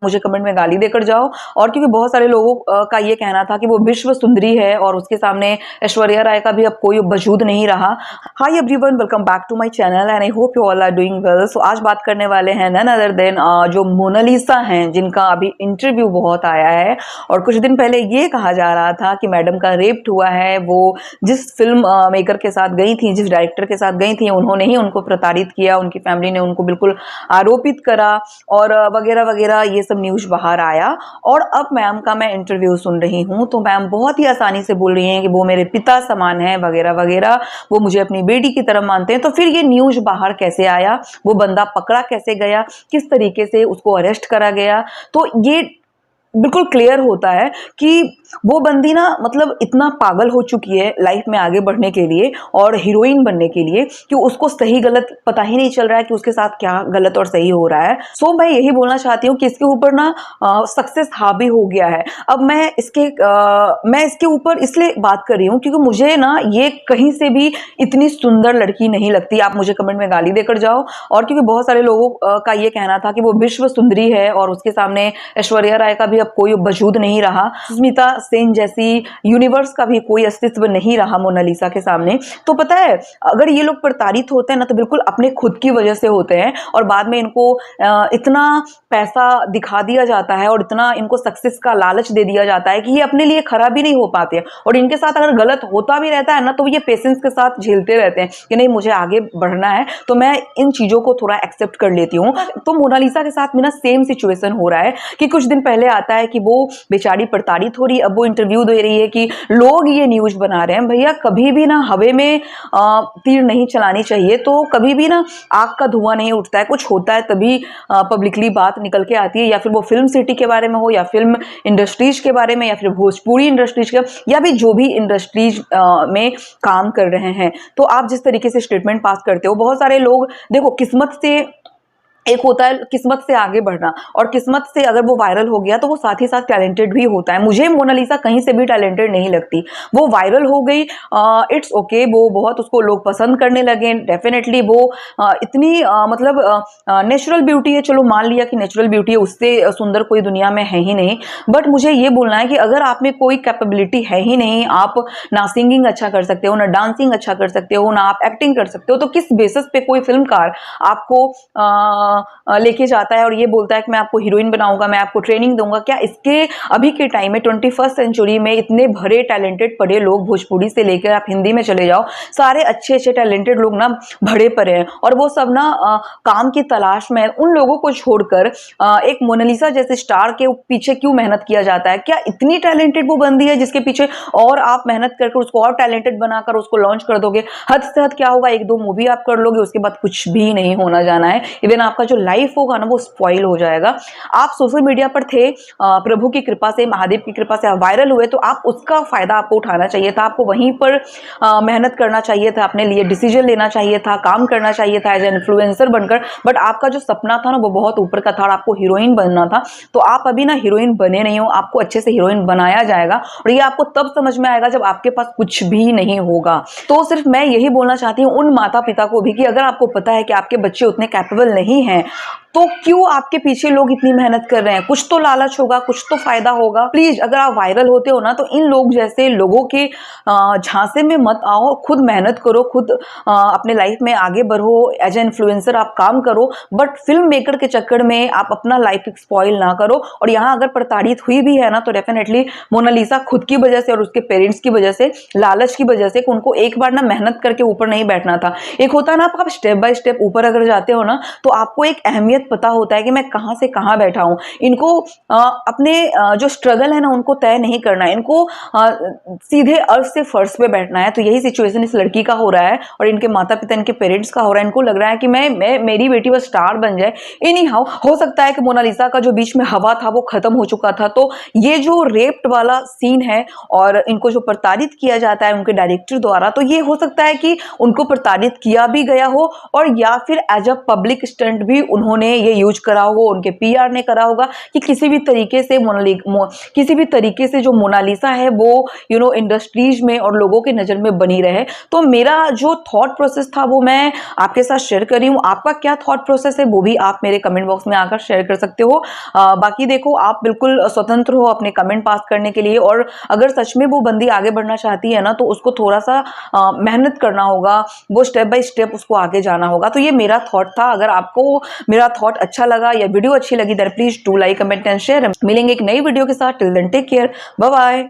मुझे कमेंट में गाली देकर जाओ। और क्योंकि बहुत सारे लोगों का ये कहना था कि वो विश्व सुंदरी है और उसके सामने ऐश्वर्या राय का भी अब कोई वजूद नहीं रहा। Hi everyone, welcome back to my channel and I hope you all are doing well. So आज बात करने वाले हैं नन अदर देन जो मोनालिसा हैं, जिनका अभी इंटरव्यू बहुत आया है और कुछ दिन पहले ये कहा जा रहा था कि मैडम का रेप हुआ है। वो जिस फिल्म मेकर के साथ गई थी, जिस डायरेक्टर के साथ गई थी, उन्होंने ही उनको प्रताड़ित किया, उनकी फैमिली ने उनको बिल्कुल आरोपित करा और वगैरह वगैरह ये सब न्यूज बाहर आया। और अब मैम का मैं इंटरव्यू सुन रही हूँ तो मैम बहुत ही आसानी से बोल रही हैं कि वो मेरे पिता समान है वगैरह वगैरह, वो मुझे अपनी बेटी की तरह मानते हैं। तो फिर ये न्यूज बाहर कैसे आया, वो बंदा पकड़ा कैसे गया, किस तरीके से उसको अरेस्ट करा गया, तो ये बिल्कुल क्लियर होता है कि वो बंदी ना मतलब इतना पागल हो चुकी है लाइफ में आगे बढ़ने के लिए और हीरोइन बनने के लिए कि उसको सही गलत पता ही नहीं चल रहा है कि उसके साथ क्या गलत और सही हो रहा है। सो मैं यही बोलना चाहती हूँ कि इसके ऊपर ना सक्सेस हावी हो गया है। अब मैं इसके ऊपर इसलिए बात कर रही हूँ क्योंकि मुझे ना ये कहीं से भी इतनी सुंदर लड़की नहीं लगती। आप मुझे कमेंट में गाली देकर जाओ। और क्योंकि बहुत सारे लोगों का ये कहना था कि वो विश्व सुंदरी है और उसके सामने ऐश्वर्या राय का भी अब कोई वजूद नहीं रहा, सुष्मिता सेन जैसी यूनिवर्स का भी कोई अस्तित्व नहीं रहा मोनालिसा के सामने। तो पता है, अगर ये लोग प्रताड़ित होते हैं ना तो बिल्कुल अपने खुद की वजह से होते हैं और बाद में इनको इतना पैसा दिखा दिया जाता है और इतना इनको सक्सेस का लालच दे दिया जाता है कि ये अपने लिए खराब भी नहीं हो पाते हैं। और इनके साथ अगर गलत होता भी रहता है ना तो ये पेशेंस के साथ झेलते रहते हैं कि नहीं, मुझे आगे बढ़ना है तो मैं इन चीजों को थोड़ा एक्सेप्ट कर लेती हूँ। तो मोनालिसा के साथ में ना सेम सिचुएशन हो रहा है कि कुछ दिन पहले आता है कि वो बेचारी प्रताड़ित हो रही है, अब वो इंटरव्यू दे रही है कि लोग ये न्यूज बना रहे हैं। भैया कभी भी ना हवा में तीर नहीं चलानी चाहिए। तो कभी भी ना आग का धुआं नहीं उठता है, कुछ होता है तभी पब्लिकली बात निकल के आती है, या फिर वो फिल्म सिटी के बारे में हो या फिल्म इंडस्ट्रीज के बारे में या फिर भोजपुरी इंडस्ट्रीज के या भी जो भी इंडस्ट्रीज में काम कर रहे हैं। तो आप जिस तरीके से स्टेटमेंट पास करते हो, बहुत सारे लोग देखो, किस्मत से एक होता है किस्मत से आगे बढ़ना और किस्मत से अगर वो वायरल हो गया तो वो साथ ही साथ टैलेंटेड भी होता है। मुझे मोनालिसा कहीं से भी टैलेंटेड नहीं लगती। वो वायरल हो गई, इट्स ओके, वो बहुत उसको लोग पसंद करने लगे, डेफिनेटली वो इतनी मतलब नेचुरल ब्यूटी है। चलो मान लिया कि नेचुरल ब्यूटी है, उससे सुंदर कोई दुनिया में है ही नहीं। बट मुझे ये बोलना है कि अगर आप में कोई कैपेबिलिटी है ही नहीं, आप ना सिंगिंग अच्छा कर सकते हो, ना डांसिंग अच्छा कर सकते हो, ना आप एक्टिंग कर सकते हो, तो किस बेसिस पे कोई फिल्मकार आपको लेके जाता है और ये बोलता है कि मैं आपको हीरोइन बनाऊंगा, मैं आपको ट्रेनिंग दूंगा? क्या इसके अभी के टाइम में 21st सेंचुरी में इतने भरे टैलेंटेड पड़े लोग, भोजपुरी से लेकर आप हिंदी में चले जाओ, सारे अच्छे अच्छे टैलेंटेड लोग ना भरे पड़े हैं और वो सब ना काम की तलाश में। उन लोगों को छोड़कर एक मोनालिसा जैसे स्टार के पीछे क्यों मेहनत किया जाता है? क्या इतनी टैलेंटेड वो बंदी है जिसके पीछे और आप मेहनत करके उसको और टैलेंटेड बनाकर उसको लॉन्च कर दोगे? हद से हद क्या होगा, 1-2 मूवी आप कर लोगे, उसके बाद कुछ भी नहीं होना जाना है। इवन आपका जो लाइफ होगा ना वो स्पॉइल हो जाएगा। आप सोशल मीडिया पर थे, प्रभु की कृपा से, महादेव की कृपा से आप वायरल हुए, तो आप उसका फायदा आपको उठाना चाहिए था। आपको वहीं पर मेहनत करना चाहिए था, अपने लिए डिसीजन लेना चाहिए था, काम करना चाहिए था एज एन इन्फ्लुएंसर बनकर। बट आपका जो सपना था ना वो बहुत ऊपर का था और आपको हीरोइन बनना था। तो आप अभी ना हीरोइन बने नहीं हो, आपको अच्छे से हीरोइन बनाया जाएगा और ये आपको तब समझ में आएगा जब आपके पास कुछ भी नहीं होगा। तो सिर्फ मैं यही बोलना चाहती हूँ उन माता पिता को भी कि अगर आपको पता है कि आपके बच्चे उतने कैपेबल नहीं हैं तो क्यों आपके पीछे लोग इतनी मेहनत कर रहे हैं? कुछ तो लालच होगा, कुछ तो फायदा होगा। प्लीज अगर आप वायरल होते हो ना तो इन लोग जैसे लोगों के झांसे में मत आओ, खुद मेहनत करो, खुद अपने लाइफ में आगे बढ़ो, एज ए इन्फ्लुएंसर आप काम करो, बट फिल्म मेकर के चक्कर में आप अपना लाइफ स्पॉइल ना करो। और यहाँ अगर प्रताड़ित हुई भी है ना तो डेफिनेटली मोनालिसा खुद की वजह से और उसके पेरेंट्स की वजह से, लालच की वजह से, उनको एक बार ना मेहनत करके ऊपर नहीं बैठना था। एक होता है ना, आप स्टेप बाय स्टेप ऊपर अगर जाते हो ना तो आपको एक अहमियत पता होता है कि मैं कहां से कहां बैठा हूं। इनको अपने जो स्ट्रगल है ना उनको तय नहीं करना है, इनको सीधे अर्थ से फर्श पे बैठना है। तो यही सिचुएशन इस लड़की का हो रहा है और इनके माता पिता, इनके पेरेंट्स का हो रहा है। इनको लग रहा है कि मेरी बेटी बस स्टार बन जाए। एनी हाउ, हो सकता है कि मोनालिसा का जो बीच में हवा था वो खत्म हो चुका था। तो ये जो रेप्ड वाला सीन है और इनको जो प्रताड़ित किया जाता है उनके डायरेक्टर द्वारा, तो ये हो सकता है कि उनको प्रताड़ित किया भी गया हो और या फिर एज अ पब्लिक स्टंट भी उन्होंने ने ये यूज करा होगा, उनके पीआर ने करा होगा कि किसी भी तरीके से जो मोनालिसा है वो इंडस्ट्रीज में और लोगों के नजर में बनी रहे। तो मेरा जो थॉट प्रोसेस था वो मैं आपके साथ शेयर कर रही हूँ। आपका क्या थॉट प्रोसेस है वो भी आप मेरे कमेंट बॉक्स में आकर शेयर कर सकते हो। बाकी देखो, आप बिल्कुल स्वतंत्र हो अपने कमेंट पास करने के लिए, और अगर सच में वो बंदी आगे बढ़ना चाहती है ना तो उसको थोड़ा सा मेहनत करना होगा, वो स्टेप बाय स्टेप उसको आगे जाना होगा। तो ये मेरा थॉट था। अगर आपको मेरा थॉट अच्छा लगा या वीडियो अच्छी लगी then please do like, comment and share. मिलेंगे एक नई वीडियो के साथ। Till then take care, bye bye.